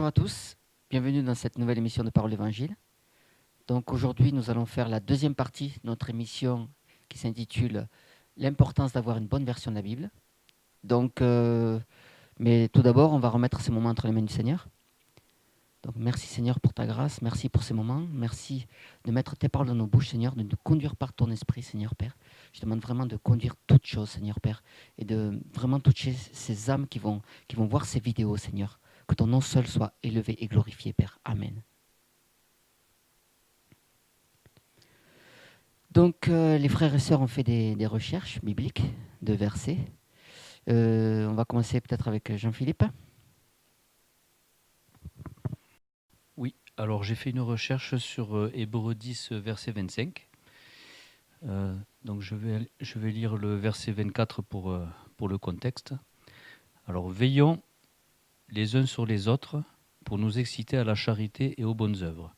Bonjour à tous, bienvenue dans cette nouvelle émission de Parole d'Évangile. Donc aujourd'hui, nous allons faire la deuxième partie de notre émission qui s'intitule L'importance d'avoir une bonne version de la Bible. Donc, mais tout d'abord, on va remettre ces moments entre les mains du Seigneur. Donc merci Seigneur pour ta grâce, merci pour ces moments, merci de mettre tes paroles dans nos bouches Seigneur, de nous conduire par ton esprit Seigneur Père. Je demande vraiment de conduire toutes choses Seigneur Père et de vraiment toucher ces âmes qui vont voir ces vidéos Seigneur. Que ton nom seul soit élevé et glorifié Père. Amen. Donc les frères et sœurs ont fait des recherches bibliques de versets. On va commencer peut-être avec Jean-Philippe. Oui, alors j'ai fait une recherche sur Hébreux 10, verset 25. Donc je vais lire le verset 24 pour le contexte. Alors, veillons les uns sur les autres pour nous exciter à la charité et aux bonnes œuvres.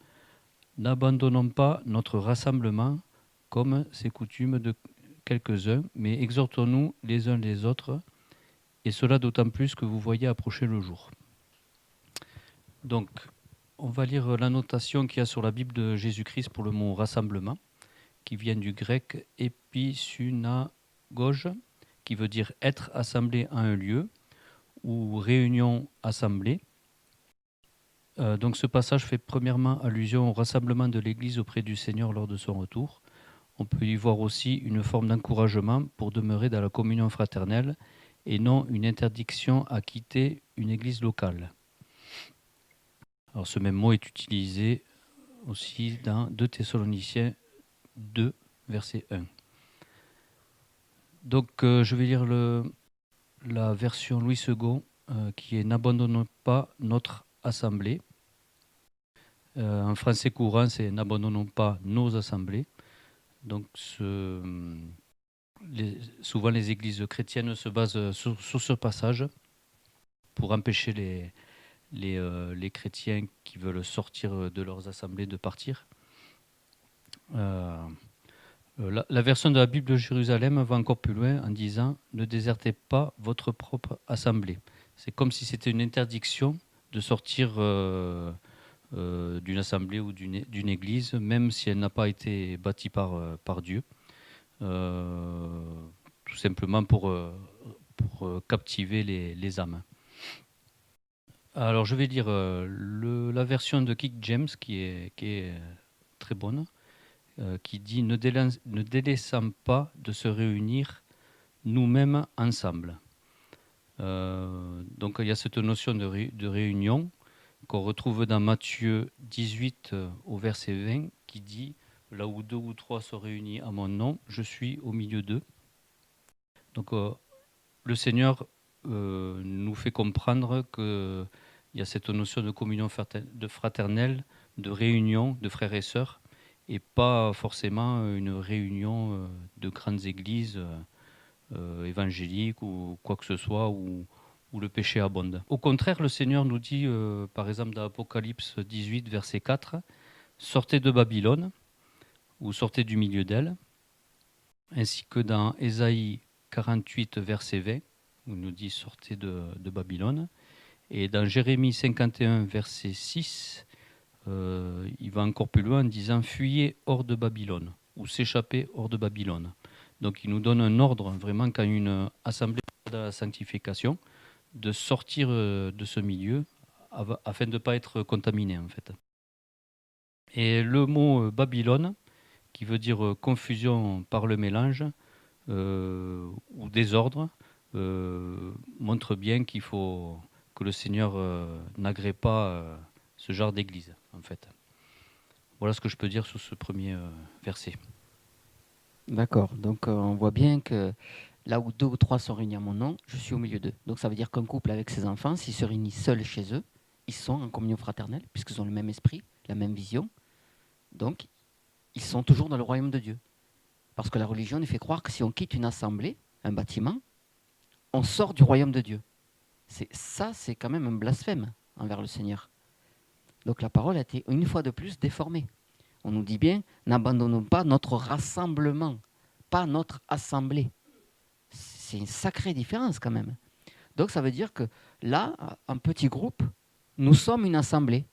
N'abandonnons pas notre rassemblement comme c'est coutume de quelques-uns, mais exhortons-nous les uns les autres, et cela d'autant plus que vous voyez approcher le jour. Donc, on va lire la notation qu'il y a sur la Bible de Jésus-Christ pour le mot rassemblement, qui vient du grec épisunagoge, qui veut dire être assemblé à un lieu, ou réunion assemblée. Donc ce passage fait premièrement allusion au rassemblement de l'Église auprès du Seigneur lors de son retour. On peut y voir aussi une forme d'encouragement pour demeurer dans la communion fraternelle et non une interdiction à quitter une église locale. Alors ce même mot est utilisé aussi dans 2 Thessaloniciens 2, verset 1. Donc je vais lire la version Louis II qui est « N'abandonnons pas notre assemblée ». En français courant, c'est « N'abandonnons pas nos assemblées ». Donc souvent les églises chrétiennes se basent sur ce passage pour empêcher les chrétiens qui veulent sortir de leurs assemblées de partir. La version de la Bible de Jérusalem va encore plus loin en disant « Ne désertez pas votre propre assemblée ». C'est comme si c'était une interdiction de sortir d'une assemblée ou d'une église, même si elle n'a pas été bâtie par Dieu, tout simplement pour captiver les âmes. Alors je vais lire la version de King James qui est très bonne, qui dit « Ne délaissons pas de se réunir nous-mêmes ensemble ». Donc il y a cette notion de réunion qu'on retrouve dans Matthieu 18 au verset 20 qui dit « Là où 2 ou 3 sont réunis à mon nom, je suis au milieu d'eux ». Donc le Seigneur nous fait comprendre qu'il y a cette notion de communion fraternelle, de réunion de frères et sœurs, et pas forcément une réunion de grandes églises évangéliques ou quoi que ce soit, où le péché abonde. Au contraire, le Seigneur nous dit, par exemple dans Apocalypse 18, verset 4, « Sortez de Babylone » ou « Sortez du milieu d'elle », ainsi que dans Ésaïe 48, verset 20, où il nous dit « Sortez de Babylone ». Et dans Jérémie 51, verset 6, il va encore plus loin en disant « Fuyez hors de Babylone » ou « S'échapper hors de Babylone ». Donc il nous donne un ordre, vraiment, quand une assemblée de la sanctification, de sortir de ce milieu afin de ne pas être contaminé, en fait. Et le mot Babylone, qui veut dire confusion par le mélange ou désordre, montre bien qu'il faut que le Seigneur n'agrée pas ce genre d'église, en fait. Voilà ce que je peux dire sur ce premier verset. D'accord, donc on voit bien que là où 2 ou 3 sont réunis à mon nom, je suis au milieu d'eux. Donc ça veut dire qu'un couple avec ses enfants, s'ils se réunissent seuls chez eux, ils sont en communion fraternelle, puisqu'ils ont le même esprit, la même vision. Donc ils sont toujours dans le royaume de Dieu. Parce que la religion nous fait croire que si on quitte une assemblée, un bâtiment, on sort du royaume de Dieu. C'est quand même un blasphème envers le Seigneur. Donc la parole a été une fois de plus déformée. On nous dit bien, n'abandonnons pas notre rassemblement, pas notre assemblée. C'est une sacrée différence quand même. Donc ça veut dire que là, un petit groupe, Nous sommes une assemblée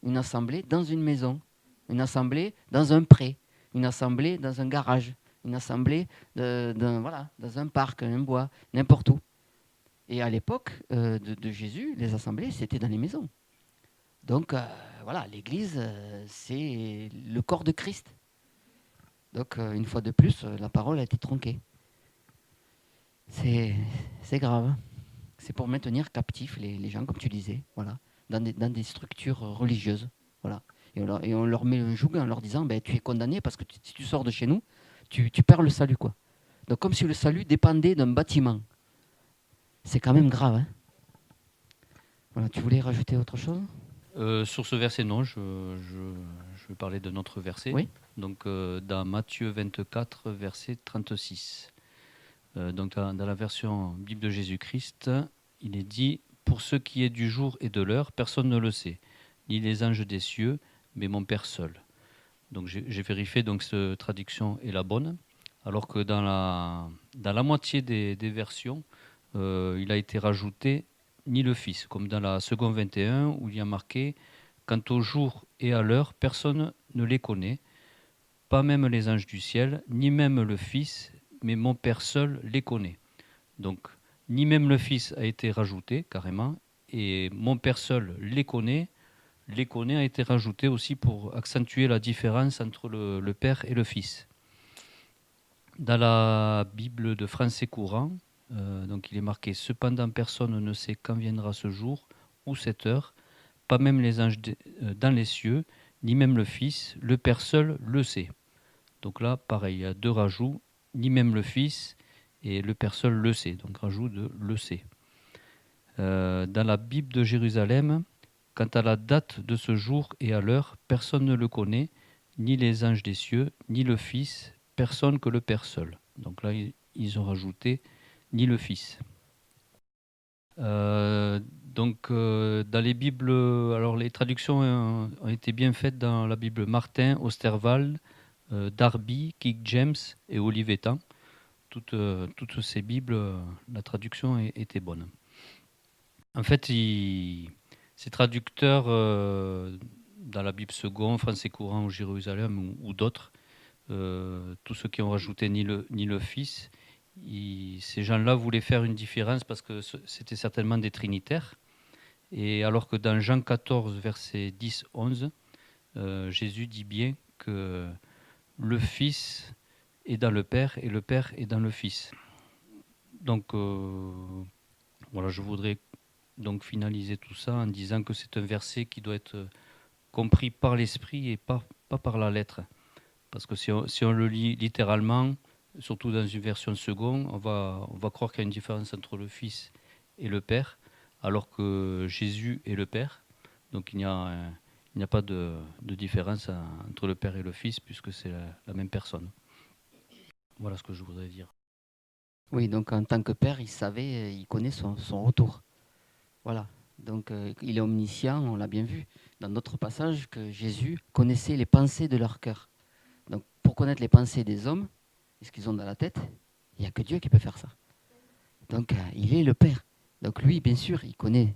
dans une maison, une assemblée dans un pré, une assemblée dans un garage, une assemblée dans un parc, un bois, n'importe où. Et à l'époque de Jésus, les assemblées, c'était dans les maisons. Donc voilà, l'Église, c'est le corps de Christ. Donc une fois de plus, la parole a été tronquée. C'est grave. Hein. C'est pour maintenir captifs les gens, comme tu disais, voilà, dans des structures religieuses. Voilà. Et on leur met un joug en leur disant ben, tu es condamné parce que si tu sors de chez nous, tu perds le salut. Quoi. Donc comme si le salut dépendait d'un bâtiment. C'est quand même grave. Hein. Voilà, tu voulais rajouter autre chose? Sur ce verset, non, je vais parler d'un autre verset. Oui. Donc, dans Matthieu 24, verset 36. Donc, dans la version Bible de Jésus-Christ, il est dit « Pour ce qui est du jour et de l'heure, personne ne le sait, ni les anges des cieux, mais mon Père seul. » Donc, j'ai vérifié, donc cette traduction est la bonne, alors que dans la moitié des versions, il a été rajouté ni le Fils, comme dans la seconde 21 où il y a marqué « Quant au jour et à l'heure, personne ne les connaît, pas même les anges du ciel, ni même le Fils, mais mon Père seul les connaît. » Donc, ni même le Fils a été rajouté carrément, et mon Père seul les connaît a été rajouté aussi pour accentuer la différence entre le Père et le Fils. Dans la Bible de français courant, donc il est marqué « Cependant personne ne sait quand viendra ce jour ou cette heure, pas même les anges dans les cieux, ni même le Fils, le Père seul le sait. » Donc là, pareil, il y a deux rajouts, ni même le Fils et le Père seul le sait, donc rajout de le sait. Dans la Bible de Jérusalem, quant à la date de ce jour et à l'heure, personne ne le connaît, ni les anges des cieux, ni le Fils, personne que le Père seul. Donc là, ils ont rajouté ni le Fils. Dans les Bibles, alors les traductions ont été bien faites dans la Bible Martin, Osterwald, Darby, King James et Olivetan. Toutes ces Bibles, la traduction était bonne. En fait, ces traducteurs, dans la Bible seconde, français courant ou Jérusalem ou d'autres, tous ceux qui ont rajouté ni le Fils, ces gens-là voulaient faire une différence parce que c'était certainement des trinitaires. Et alors que dans Jean 14, versets 10-11, Jésus dit bien que le Fils est dans le Père et le Père est dans le Fils. Donc voilà, je voudrais donc finaliser tout ça en disant que c'est un verset qui doit être compris par l'esprit et pas par la lettre. Parce que si on le lit littéralement, surtout dans une version seconde, on va croire qu'il y a une différence entre le Fils et le Père, alors que Jésus est le Père. Donc il n'y a pas de différence entre le Père et le Fils, puisque c'est la même personne. Voilà ce que je voudrais dire. Oui, donc en tant que père, il connaît son retour. Voilà. Donc il est omniscient, on l'a bien vu dans d'autres passages que Jésus connaissait les pensées de leur cœur. Donc pour connaître les pensées des hommes, et ce qu'ils ont dans la tête, il n'y a que Dieu qui peut faire ça. Donc il est le Père. Donc lui, bien sûr, il connaît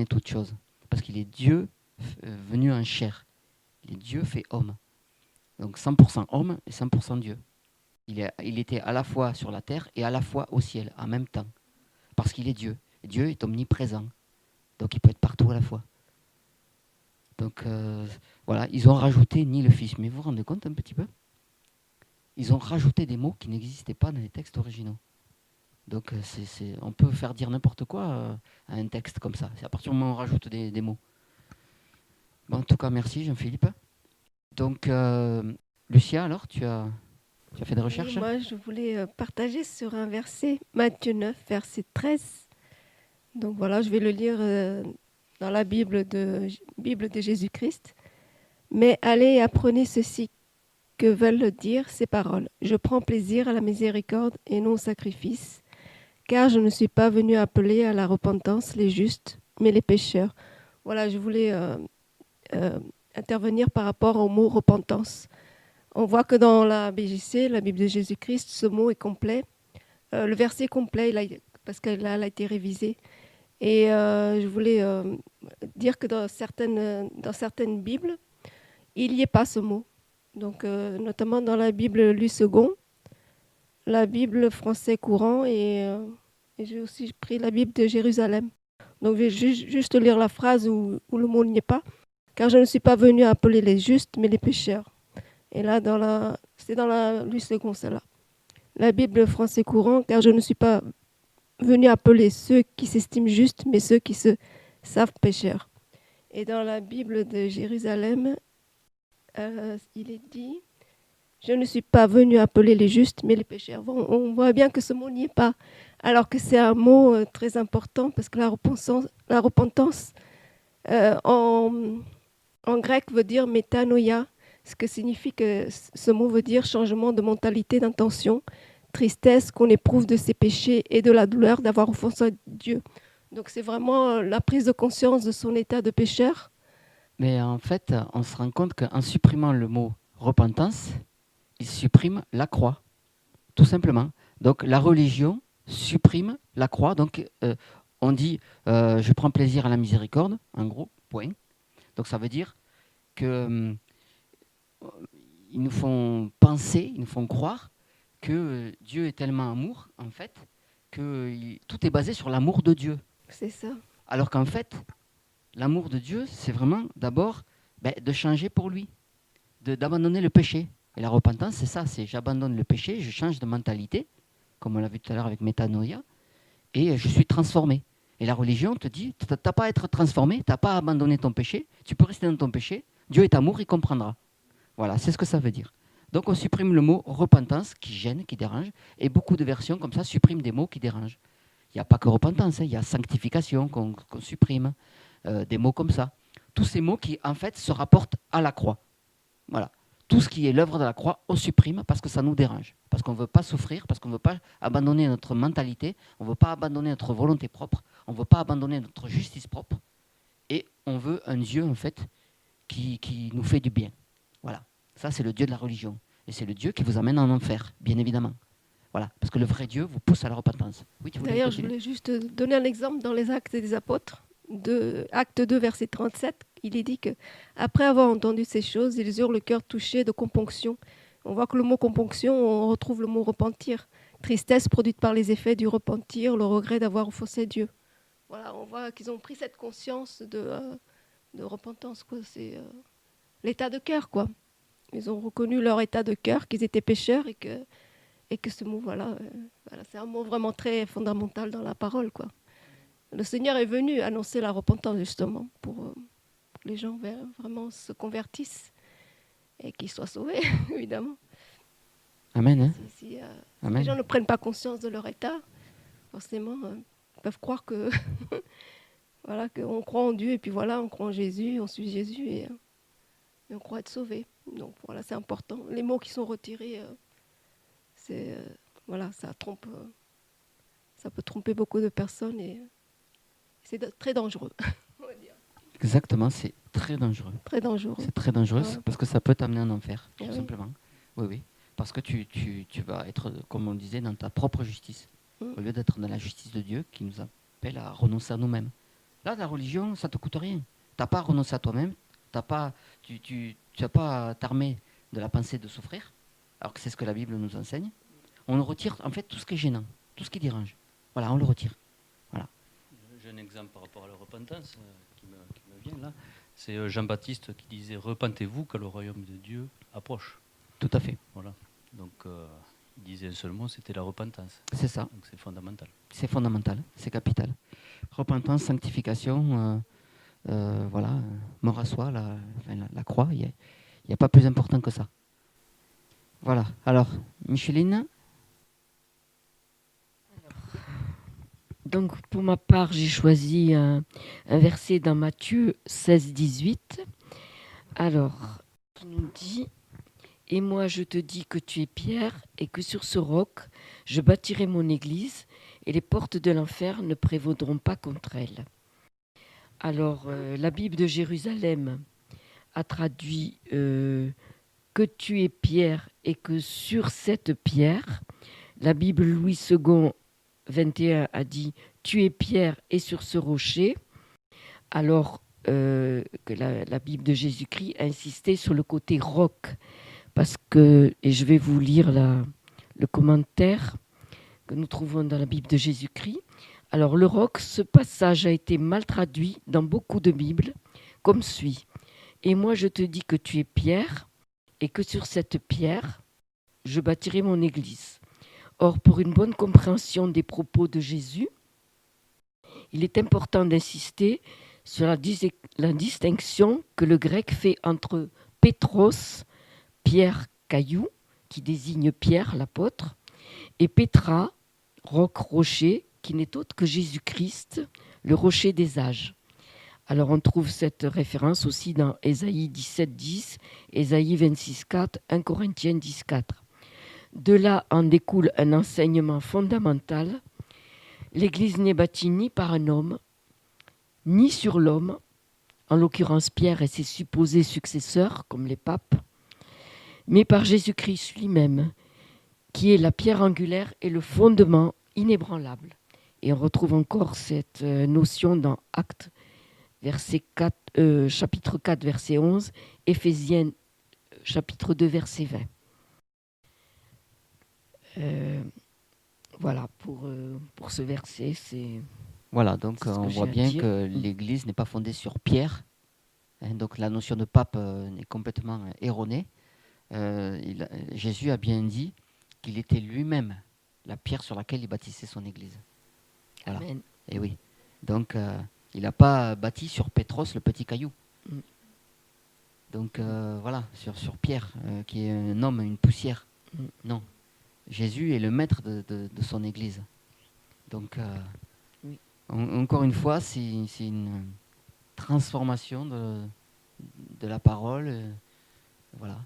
toutes choses. Parce qu'il est Dieu venu en chair. Il est Dieu fait homme. Donc 100% homme et 100% Dieu. Il était à la fois sur la terre et à la fois au ciel, en même temps. Parce qu'il est Dieu. Et Dieu est omniprésent. Donc il peut être partout à la fois. Donc voilà, ils ont rajouté ni le Fils. Mais vous vous rendez compte un petit peu? Ils ont rajouté des mots qui n'existaient pas dans les textes originaux. Donc on peut faire dire n'importe quoi à un texte comme ça. C'est à partir du moment où on rajoute des mots. Bon, en tout cas, merci Jean-Philippe. Donc, Lucia, alors, tu as fait des recherches? Oui, moi, je voulais partager sur un verset, Matthieu 9, verset 13. Donc voilà, je vais le lire dans la Bible de Jésus-Christ. Mais allez et apprenez ceci que veulent dire ces paroles. Je prends plaisir à la miséricorde et non au sacrifice, car je ne suis pas venu appeler à la repentance les justes, mais les pécheurs. Voilà, je voulais intervenir par rapport au mot repentance. On voit que dans la BJC, la Bible de Jésus-Christ, ce mot est complet. Le verset est complet, parce qu'il a été révisé. Et je voulais dire que dans certaines Bibles, il n'y est pas ce mot. Donc, notamment dans la Bible Louis II, la Bible français courant et j'ai aussi pris la Bible de Jérusalem. Donc, je vais juste lire la phrase où le mot n'y est pas. Car je ne suis pas venu appeler les justes, mais les pécheurs. Et là, c'est dans la Louis II, celle-là. La Bible français courant, car je ne suis pas venu appeler ceux qui s'estiment justes, mais ceux qui se savent pécheurs. Et dans la Bible de Jérusalem, il est dit, je ne suis pas venu appeler les justes, mais les pécheurs. Bon, on voit bien que ce mot n'y est pas, alors que c'est un mot très important, parce que la repentance en grec veut dire métanoïa, ce que signifie que ce mot veut dire changement de mentalité, d'intention, tristesse qu'on éprouve de ses péchés et de la douleur d'avoir offensé Dieu. Donc c'est vraiment la prise de conscience de son état de pécheur. Mais en fait, on se rend compte qu'en supprimant le mot repentance, il supprime la croix, tout simplement. Donc la religion supprime la croix. Donc on dit je prends plaisir à la miséricorde, en gros, point. Donc ça veut dire que ils nous font penser, ils nous font croire que Dieu est tellement amour, en fait, que tout est basé sur l'amour de Dieu. C'est ça. Alors qu'en fait, l'amour de Dieu, c'est vraiment d'abord de changer pour lui, d'abandonner le péché. Et la repentance, c'est ça, c'est j'abandonne le péché, je change de mentalité, comme on l'a vu tout à l'heure avec métanoïa, et je suis transformé. Et la religion te dit, tu n'as pas à être transformé, tu n'as pas à abandonner ton péché, tu peux rester dans ton péché, Dieu est amour, il comprendra. Voilà, c'est ce que ça veut dire. Donc on supprime le mot repentance, qui gêne, qui dérange, et beaucoup de versions comme ça suppriment des mots qui dérangent. Il n'y a pas que repentance, il y a sanctification qu'on supprime, des mots comme ça. Tous ces mots qui, en fait, se rapportent à la croix. Voilà. Tout ce qui est l'œuvre de la croix, on supprime parce que ça nous dérange. Parce qu'on ne veut pas souffrir, parce qu'on ne veut pas abandonner notre mentalité, on ne veut pas abandonner notre volonté propre, on ne veut pas abandonner notre justice propre. Et on veut un Dieu, en fait, qui nous fait du bien. Voilà. Ça, c'est le Dieu de la religion. Et c'est le Dieu qui vous amène en enfer, bien évidemment. Voilà. Parce que le vrai Dieu vous pousse à la repentance. Oui, tu voulais D'ailleurs, je continuer ? voulais juste donner un exemple dans les Actes des Apôtres, Acte 2, verset 37. Il est dit que après avoir entendu ces choses, ils eurent le cœur touché de componction. On voit que le mot componction, on retrouve le mot repentir. Tristesse produite par les effets du repentir, le regret d'avoir offensé Dieu. Voilà, on voit qu'ils ont pris cette conscience de repentance, quoi. C'est l'état de cœur, quoi. Ils ont reconnu leur état de cœur, qu'ils étaient pécheurs et que ce mot, voilà, c'est un mot vraiment très fondamental dans la parole, quoi. Le Seigneur est venu annoncer la repentance, justement, pour que les gens vraiment se convertissent et qu'ils soient sauvés, évidemment. Amen. Hein. Si Amen. les gens ne prennent pas conscience de leur état, forcément, ils peuvent croire que voilà, qu'on croit en Dieu, et puis voilà, on croit en Jésus, on suit Jésus, et on croit être sauvé. Donc voilà, c'est important. Les mots qui sont retirés, voilà, ça peut tromper beaucoup de personnes, et c'est très dangereux. On va dire. Exactement, c'est très dangereux. Très dangereux. C'est très dangereux Ouais. parce que ça peut t'amener en enfer, tout oui. simplement. Oui, oui. Parce que tu vas être, comme on disait, dans ta propre justice, au lieu d'être dans la justice de Dieu qui nous appelle à renoncer à nous-mêmes. Là, la religion, ça ne te coûte rien. Tu n'as pas à renoncer à toi-même, tu n'as pas à t'armer de la pensée de souffrir, alors que c'est ce que la Bible nous enseigne. On retire en fait tout ce qui est gênant, tout ce qui dérange. Voilà, on le retire. Voilà. J'ai un exemple par rapport à la repentance qui me vient là. C'est Jean-Baptiste qui disait « Repentez-vous que le royaume de Dieu approche ». Tout à fait. Voilà. Donc, il disait un seul mot, c'était la repentance. C'est ça. Donc, c'est fondamental. C'est fondamental, c'est capital. Repentance, sanctification, voilà, mort à soi, la croix, il n'y a pas plus important que ça. Voilà. Alors, Micheline. Donc, pour ma part, j'ai choisi un verset dans Matthieu 16, 18. Alors, qui nous dit « Et moi, je te dis que tu es Pierre, et que sur ce roc, je bâtirai mon église, et les portes de l'enfer ne prévaudront pas contre elle. » Alors, la Bible de Jérusalem a traduit que tu es Pierre, et que sur cette pierre, la Bible Louis II 21 a dit « Tu es Pierre et sur ce rocher », alors que la Bible de Jésus-Christ a insisté sur le côté roc. Parce que, et je vais vous lire le commentaire que nous trouvons dans la Bible de Jésus-Christ. Alors, le roc, ce passage a été mal traduit dans beaucoup de Bibles, comme suit. « Et moi, je te dis que tu es Pierre, et que sur cette pierre, je bâtirai mon église. » Or, pour une bonne compréhension des propos de Jésus, il est important d'insister sur la distinction que le grec fait entre Pétros, Pierre caillou, qui désigne Pierre l'apôtre, et Pétra, roc rocher, qui n'est autre que Jésus-Christ, le rocher des âges. Alors on trouve cette référence aussi dans Ésaïe 17,10, Ésaïe 26,4, 1 Corinthiens 10,4. De là en découle un enseignement fondamental. L'Église n'est bâtie ni par un homme, ni sur l'homme, en l'occurrence Pierre et ses supposés successeurs, comme les papes, mais par Jésus-Christ lui-même, qui est la pierre angulaire et le fondement inébranlable. Et on retrouve encore cette notion dans Actes, chapitre 4, verset 11, Éphésiens, chapitre 2, verset 20. Voilà, pour ce verset, c'est... Voilà, donc C'est ce que on j'ai voit à bien dire. que l'Église n'est pas fondée sur Pierre. Donc la notion de pape est complètement erronée. Jésus a bien dit qu'il était lui-même la pierre sur laquelle il bâtissait son Église. Voilà. Amen. Et oui. Donc il n'a pas bâti sur Pétros, le petit caillou. Mm. Donc voilà, sur Pierre, qui est un homme, une poussière. Mm. Non. Jésus est le maître de son Église. Donc Oui. encore une fois, c'est une transformation de la parole, voilà,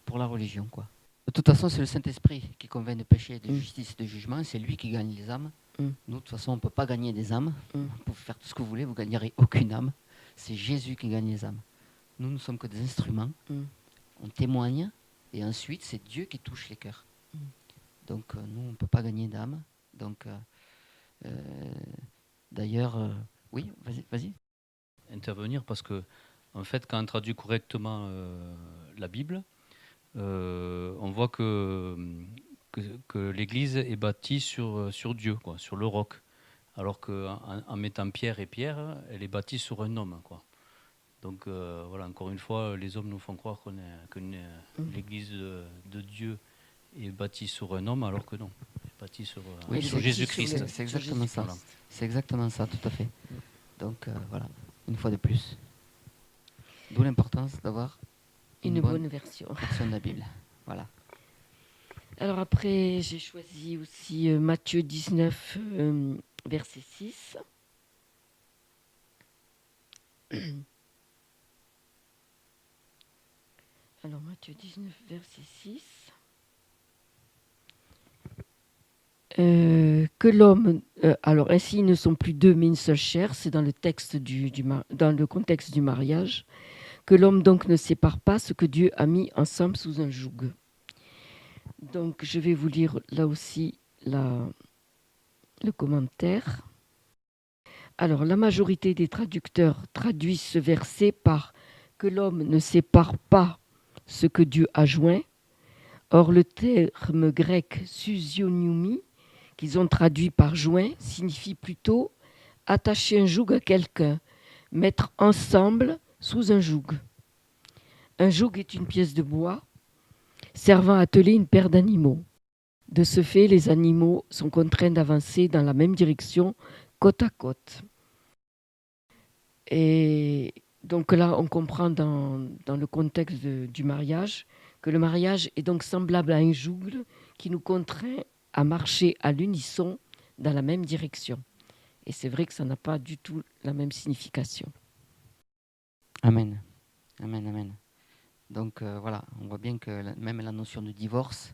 pour la religion, quoi. De toute façon, c'est le Saint-Esprit qui convainc de péché, de justice et de jugement. C'est lui qui gagne les âmes. Mm. Nous, de toute façon, on ne peut pas gagner des âmes. Mm. Vous pouvez faire tout ce que vous voulez, vous ne gagnerez aucune âme. C'est Jésus qui gagne les âmes. Nous, ne sommes que des instruments. Mm. On témoigne et ensuite, c'est Dieu qui touche les cœurs. Mm. Donc, nous, on ne peut pas gagner d'âme. Donc, d'ailleurs, oui, vas-y. Intervenir parce que, en fait, quand on traduit correctement la Bible, on voit que l'Église est bâtie sur Dieu, quoi, sur le roc. Alors qu'en mettant Pierre et Pierre, elle est bâtie sur un homme, quoi. Donc voilà, encore une fois, les hommes nous font croire que l'Église de Dieu est bâtie sur un homme, alors que non, elle est bâtie sur Oui, sur c'est- Jésus-Christ. C'est exactement ça. Voilà. C'est exactement ça, tout à fait. Donc, voilà, une fois de plus. D'où l'importance d'avoir Une bonne version. version de la Bible. Voilà. Alors après, j'ai choisi aussi Matthieu 19, verset 6. Alors Matthieu 19, verset 6. Que l'homme, alors ainsi ils ne sont plus deux mais une seule chair, c'est dans le texte dans le contexte du mariage, que l'homme donc ne sépare pas ce que Dieu a mis ensemble sous un joug. Donc je vais vous lire là aussi le commentaire. Alors la majorité des traducteurs traduisent ce verset par que l'homme ne sépare pas ce que Dieu a joint. Or le terme grec susioniumi, qu'ils ont traduit par joint, signifie plutôt attacher un joug à quelqu'un, mettre ensemble sous un joug. Un joug est une pièce de bois servant à atteler une paire d'animaux. De ce fait, les animaux sont contraints d'avancer dans la même direction, côte à côte. Et donc là, on comprend dans le contexte du mariage que le mariage est donc semblable à un joug qui nous contraint à marcher à l'unisson dans la même direction. Et c'est vrai que ça n'a pas du tout la même signification. Amen. Amen, amen. Donc, voilà, on voit bien que même la notion de divorce,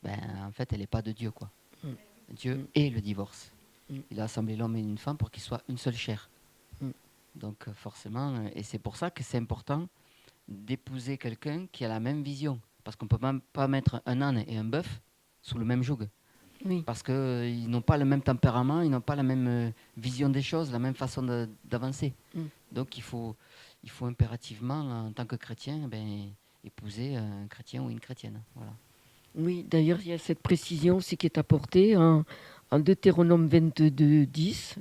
en fait, elle n'est pas de Dieu, quoi. Mm. Dieu est le divorce. Mm. Il a assemblé l'homme et une femme pour qu'ils soient une seule chair. Mm. Donc, forcément, et c'est pour ça que c'est important d'épouser quelqu'un qui a la même vision. Parce qu'on ne peut même pas mettre un âne et un bœuf sous le même joug. Oui. Parce qu'ils n'ont pas le même tempérament, ils n'ont pas la même vision des choses, la même façon d'avancer. Donc il faut impérativement, en tant que chrétien, épouser un chrétien ou une chrétienne. Voilà. Oui, d'ailleurs, il y a cette précision aussi qui est apportée en Deutéronome 22, 10.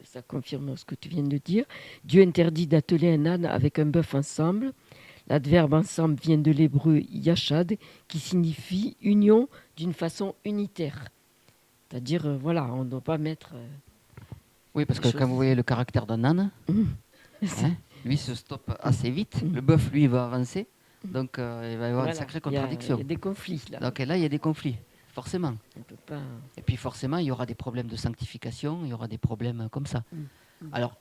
Ça confirme ce que tu viens de dire. Dieu interdit d'atteler un âne avec un bœuf ensemble. L'adverbe ensemble vient de l'hébreu yachad, qui signifie union d'une façon unitaire. C'est-à-dire, voilà, on ne doit pas mettre. Oui, parce que quand vous voyez le caractère d'un âne, lui se stoppe assez vite. Le bœuf, lui, va avancer. Donc, il va y avoir Voilà, une sacrée il y a contradiction. des conflits là. Donc là, il y a des conflits, forcément. On peut pas. Et puis forcément, il y aura des problèmes de sanctification, il y aura des problèmes comme ça. Alors,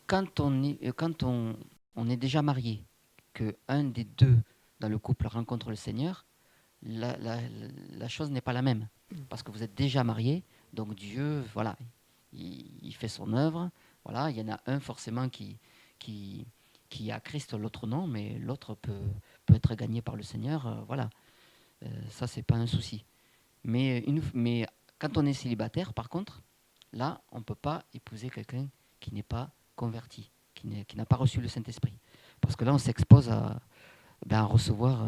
quand on est déjà marié, qu'un des deux dans le couple rencontre le Seigneur, la chose n'est pas la même. Parce que vous êtes déjà marié, donc Dieu, voilà, il fait son œuvre. Voilà, il y en a un forcément qui a Christ, l'autre non, mais l'autre peut être gagné par le Seigneur. Voilà, ça, c'est pas un souci. Mais quand on est célibataire, par contre, là, on ne peut pas épouser quelqu'un qui n'est pas converti, qui n'a pas reçu le Saint-Esprit. Parce que là, on s'expose à recevoir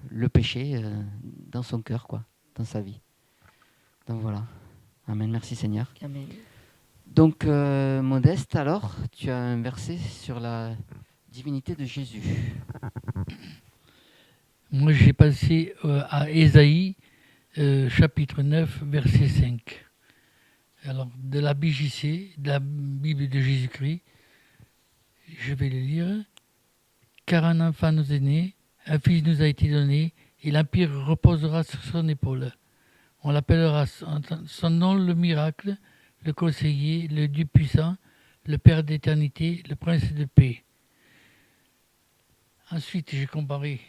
le péché dans son cœur, quoi, dans sa vie. Donc voilà. Amen. Merci Seigneur. Amen. Donc, Modeste, alors, tu as un verset sur la divinité de Jésus. Moi, j'ai passé à Ésaïe, chapitre 9, verset 5. Alors, de la BJC, de la Bible de Jésus-Christ, je vais le lire. Car un enfant nous est né, un fils nous a été donné, et l'empire reposera sur son épaule. On l'appellera son nom le miracle, le conseiller, le Dieu puissant, le Père d'éternité, le prince de paix. Ensuite, j'ai comparé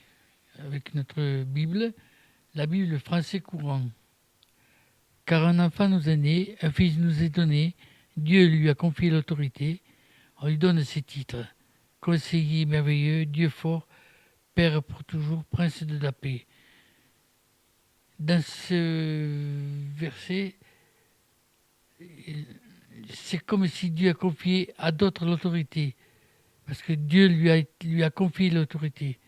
avec notre Bible, la Bible français courant. Car un enfant nous est né, un fils nous est donné, Dieu lui a confié l'autorité, on lui donne ses titres. Conseiller merveilleux, Dieu fort, Père pour toujours, Prince de la paix. Dans ce verset, c'est comme si Dieu a confié à d'autres l'autorité, parce que Dieu lui a confié l'autorité.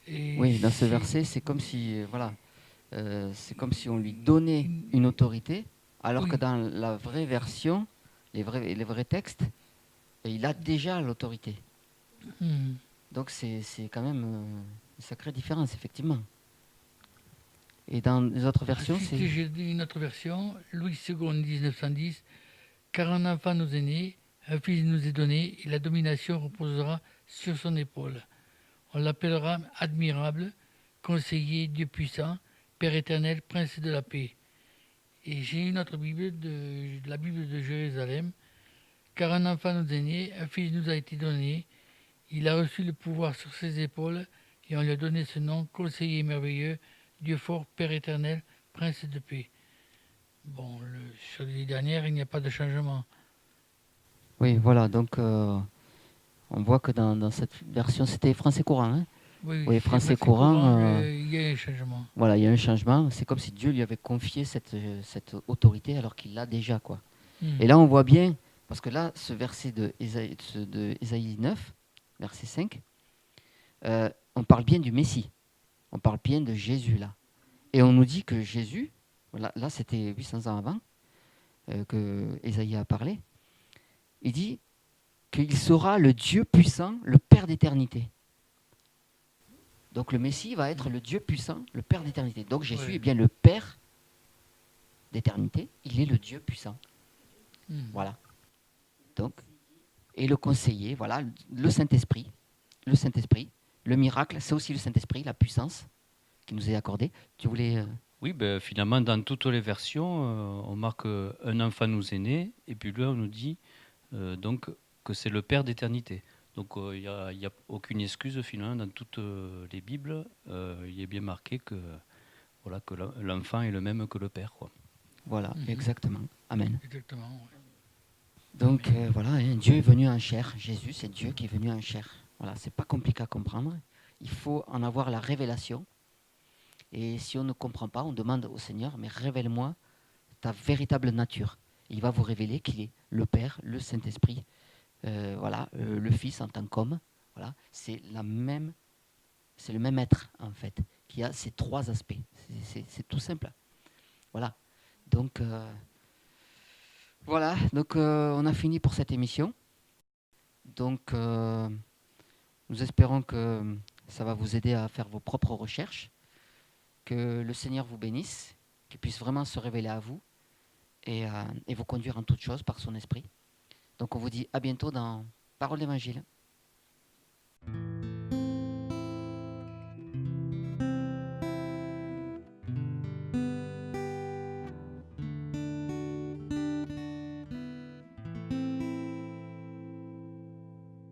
Et oui, dans ce verset, c'est comme si, c'est comme si on lui donnait une autorité, alors que dans la vraie version, les vrais textes, il a déjà l'autorité. Donc c'est quand même une sacrée différence, effectivement. Et dans les autres versions, c'est... J'ai une autre version, Louis II, 1910, car un enfant nous est né, un fils nous est donné, et la domination reposera sur son épaule. On l'appellera admirable, conseiller, Dieu puissant, Père éternel, prince de la paix. Et j'ai une autre Bible, la Bible de Jérusalem, car un enfant nous est né, un fils nous a été donné, il a reçu le pouvoir sur ses épaules, et on lui a donné ce nom, conseiller merveilleux, Dieu fort, Père éternel, Prince de paix. Bon, sur les dernières, il n'y a pas de changement. Oui, voilà, donc on voit que dans cette version, c'était français courant. Hein, oui, français courant. Il y a un changement. Voilà, il y a un changement. C'est comme si Dieu lui avait confié cette autorité alors qu'il l'a déjà, quoi. Et là, on voit bien, parce que là, ce verset de Ésaïe 9, verset 5, on parle bien du Messie. On parle bien de Jésus, là. Et on nous dit que Jésus, là c'était 800 ans avant que Ésaïe a parlé, il dit qu'il sera le Dieu puissant, le Père d'éternité. Donc le Messie va être le Dieu puissant, le Père d'éternité. Donc Jésus est bien le Père d'éternité, il est le Dieu puissant. Voilà. Donc, et le conseiller, voilà, le Saint-Esprit, le miracle, c'est aussi le Saint-Esprit, la puissance qui nous est accordée. Tu voulais... Oui, finalement, dans toutes les versions, on marque un enfant nous est né, et puis là, on nous dit donc que c'est le Père d'éternité. Donc, il n'y a aucune excuse, finalement, dans toutes les Bibles, il est bien marqué que l'enfant est le même que le Père, quoi. Voilà, exactement. Amen. Exactement, ouais. Donc, voilà, hein, Dieu est venu en chair. Jésus, c'est Dieu qui est venu en chair. Voilà, c'est pas compliqué à comprendre. Il faut en avoir la révélation. Et si on ne comprend pas, on demande au Seigneur, mais révèle-moi ta véritable nature. Il va vous révéler qu'il est le Père, le Saint-Esprit, le Fils en tant qu'homme. Voilà, c'est le même être en fait, qui a ces trois aspects. C'est tout simple. Voilà. Donc on a fini pour cette émission. Donc nous espérons que ça va vous aider à faire vos propres recherches, que le Seigneur vous bénisse, qu'il puisse vraiment se révéler à vous et vous conduire en toutes choses par son esprit. Donc on vous dit à bientôt dans Parole d'Évangile.